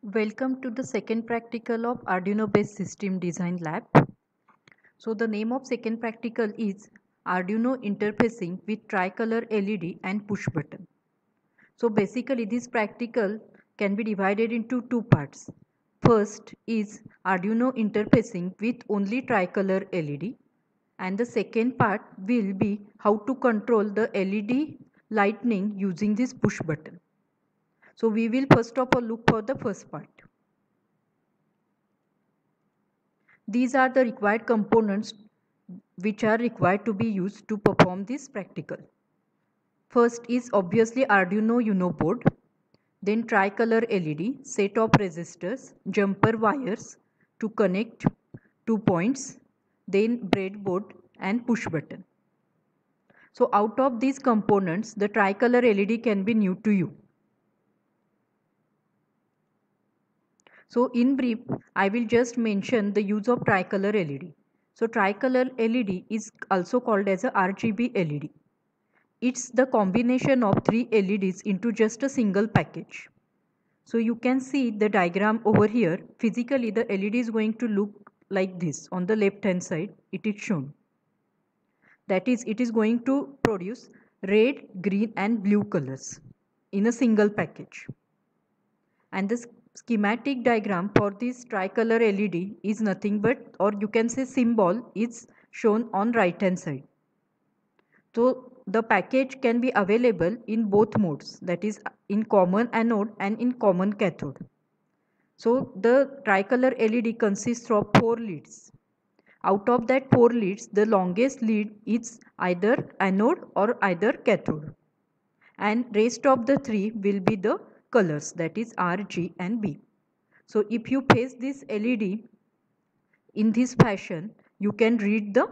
Welcome to the second practical of Arduino based system design lab. So the name of second practical is Arduino interfacing with tricolor LED and push button. So basically this practical can be divided into two parts. First is Arduino interfacing with only tricolor LED, and the second part will be how to control the LED lightning using this push button. So we will first of all look for the first part. These are the required components which are required to be used to perform this practical. First is obviously Arduino Uno board, then tricolor LED, set of resistors, jumper wires to connect 2 points, then breadboard and push button. So out of these components, the tricolor LED can be new to you. So in brief, I will just mention the use of tricolor LED. So tricolor LED is also called as a RGB LED. It's the combination of three LEDs into just a single package. So you can see the diagram over here. Physically, the LED is going to look like this. On the left hand side, it is shown. That is, it is going to produce red, green and blue colors in a single package. And the schematic diagram for this tricolor LED is nothing but, or you can say symbol, is shown on right hand side. So the package can be available in both modes, that is in common anode and in common cathode. So the tricolor LED consists of 4 leads. Out of that 4 leads, the longest lead is either anode or either cathode. And rest of the 3 will be the colors, that is R, G and B. So if you place this LED in this fashion, you can read the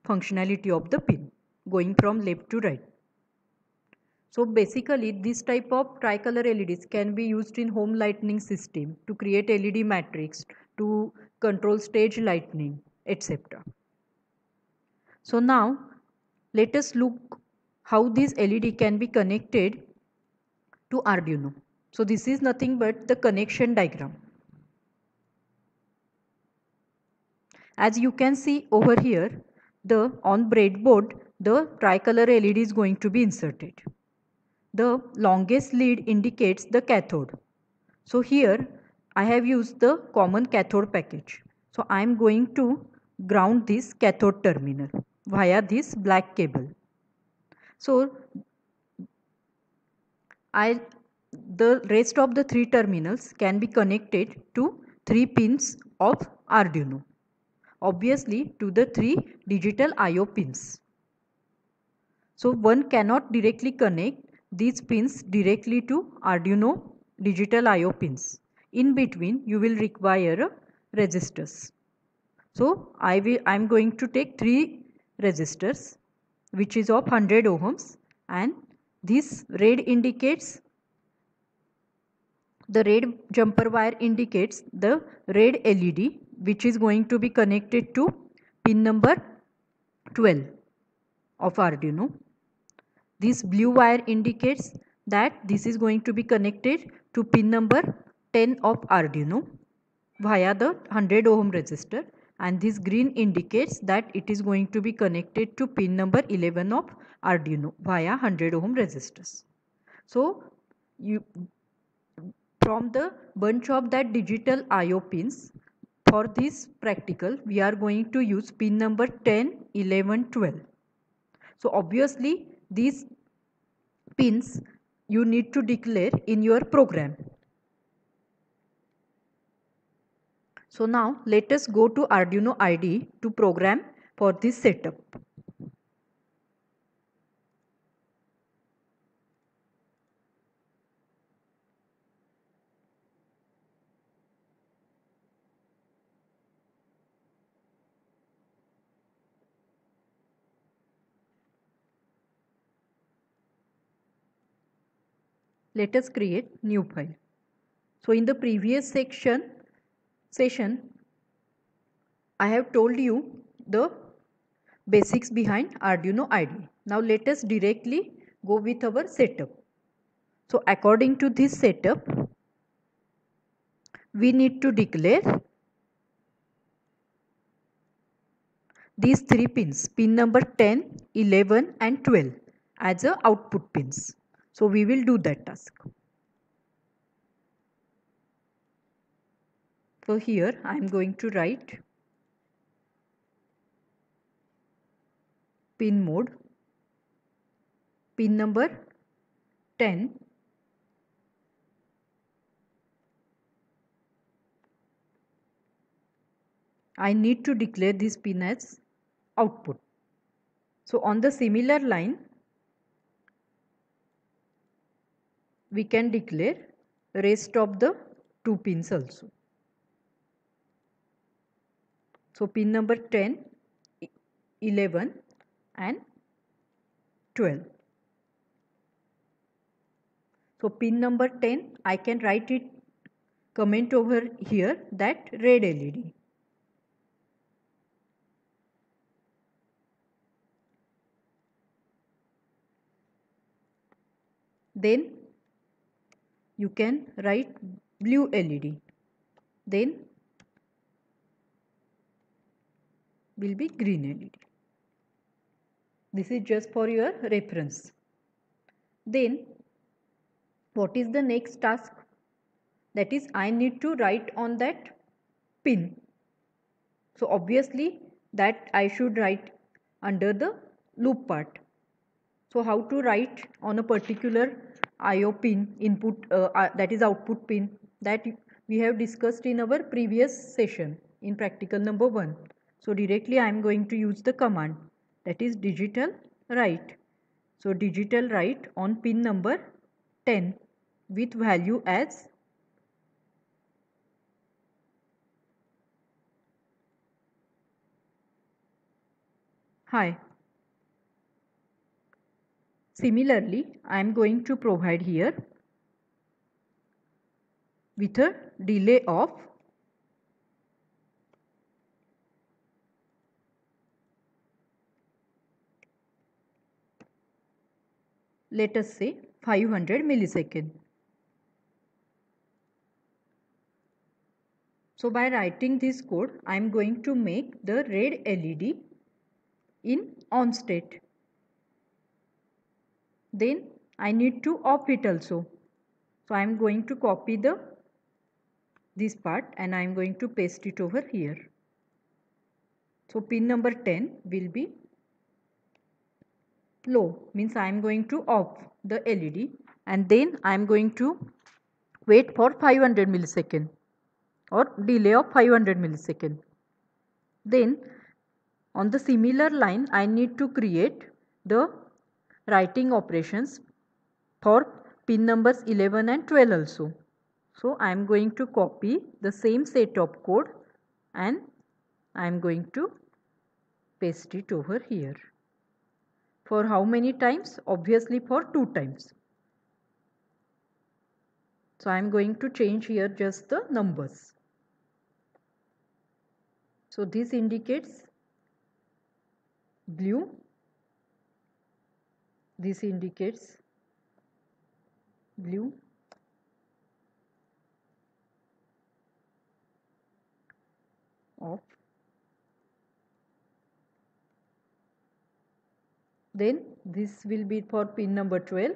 functionality of the pin going from left to right. So basically this type of tricolor LEDs can be used in home lighting system to create LED matrix, to control stage lighting, etc. So now let us look how this LED can be connected to Arduino. So this is nothing but the connection diagram. As you can see over here, on breadboard, the tricolor LED is going to be inserted. The longest lead indicates the cathode. So here I have used the common cathode package. So I am going to ground this cathode terminal via this black cable. So the rest of the 3 terminals can be connected to 3 pins of Arduino. Obviously to the 3 digital I/O pins. So one cannot directly connect these pins directly to Arduino digital I/O pins. In between you will require resistors. So I am going to take 3 resistors which is of 100 ohms, and this red indicates, the red jumper wire indicates the red LED which is going to be connected to pin number 12 of Arduino. This blue wire indicates that this is going to be connected to pin number 10 of Arduino via the 100 ohm resistor, and this green indicates that it is going to be connected to pin number 11 of Arduino via 100 ohm resistors. So from the bunch of that digital I/O pins, for this practical we are going to use pin number 10, 11, 12. So obviously these pins you need to declare in your program. So now let us go to Arduino IDE to program for this setup. Let us create new file. So in the previous session I have told you the basics behind Arduino IDE. Now let us directly go with our setup. So according to this setup, we need to declare these three pins, pin number 10, 11 and 12 as a output pins. So we will do that task. So here I am going to write pin mode, pin number 10, I need to declare this pin as output. So on the similar line, we can declare rest of the two pins also. So pin number 10, 11 and 12. So pin number 10, I can write it, comment over here that red LED. Then you can write blue LED. Then will be green LED. This is just for your reference. Then what is the next task? That is, I need to write on that pin. So obviously that I should write under the loop part. So how to write on a particular IO pin input, that is output pin, that we have discussed in our previous session in practical number 1. So directly I am going to use the command, that is digital write. So digital write on pin number 10 with value as high. Similarly, I am going to provide here with a delay of let us say 500 millisecond. So by writing this code, I am going to make the red LED in on state. Then I need to off it also. So I am going to copy this part and I am going to paste it over here. So pin number 10 will be low, means I am going to off the LED, and then I am going to wait for 500 millisecond or delay of 500 millisecond. Then on the similar line, I need to create the writing operations for pin numbers 11 and 12 also. So I am going to copy the same set of code and I am going to paste it over here. For how many times? Obviously for 2 times. So I am going to change here just the numbers. So this indicates blue, this indicates blue, off. Then this will be for pin number 12,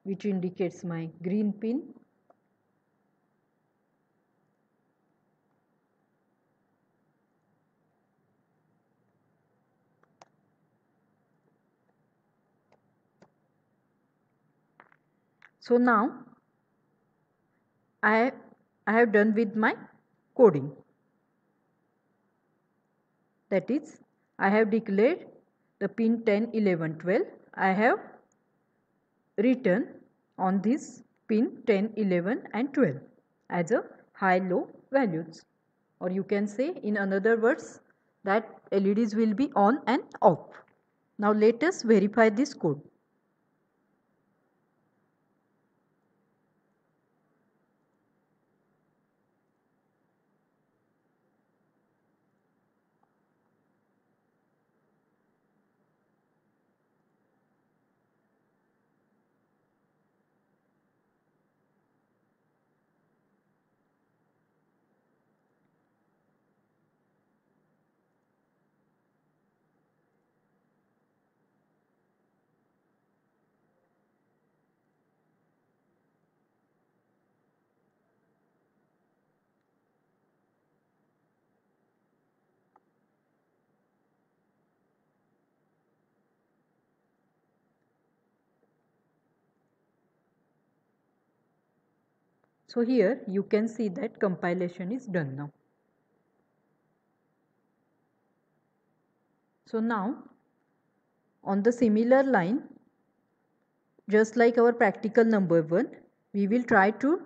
which indicates my green pin. So now I have done with my coding. That is, I have declared the pin 10, 11, 12. I have written on this pin 10, 11 and 12 as a high low values, or you can say in another words that LEDs will be on and off. Now let us verify this code. So here you can see that compilation is done now. So now on the similar line, just like our practical number 1, we will try to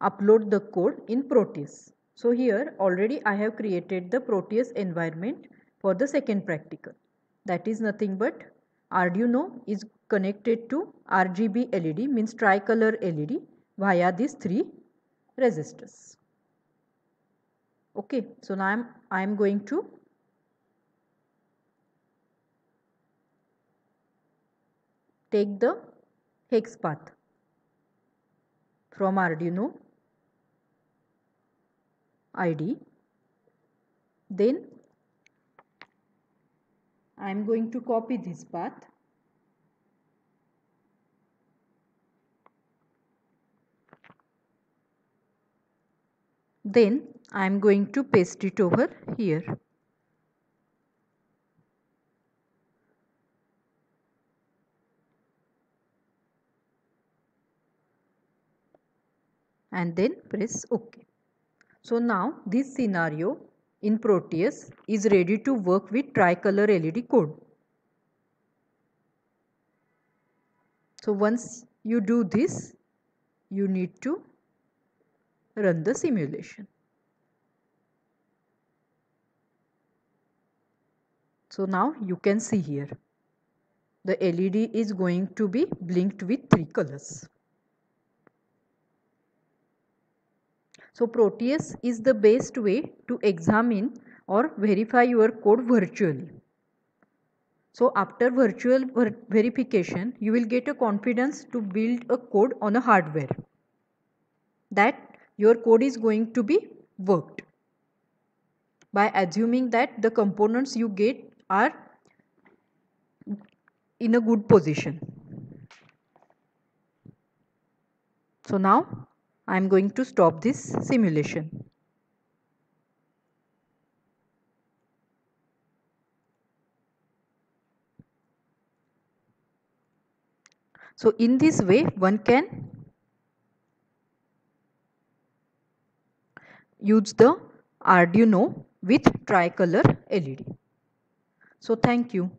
upload the code in Proteus. So here already I have created the Proteus environment for the second practical. That is nothing but Arduino is connected to RGB LED, means tricolor LED, via these 3 resistors. Okay, so now I am going to take the hex path from Arduino ID. Then I am going to copy this path then I am going to paste it over here. And then press OK. So now this scenario in Proteus is ready to work with tricolor LED code. So once you do this, you need to run the simulation. So now you can see here the LED is going to be blinked with 3 colors. So Proteus is the best way to examine or verify your code virtually. So after virtual verification, you will get a confidence to build a code on a hardware that your code is going to be worked by assuming that the components you get are in a good position. So now I am going to stop this simulation. So in this way one can use the Arduino with tricolor LED. So thank you.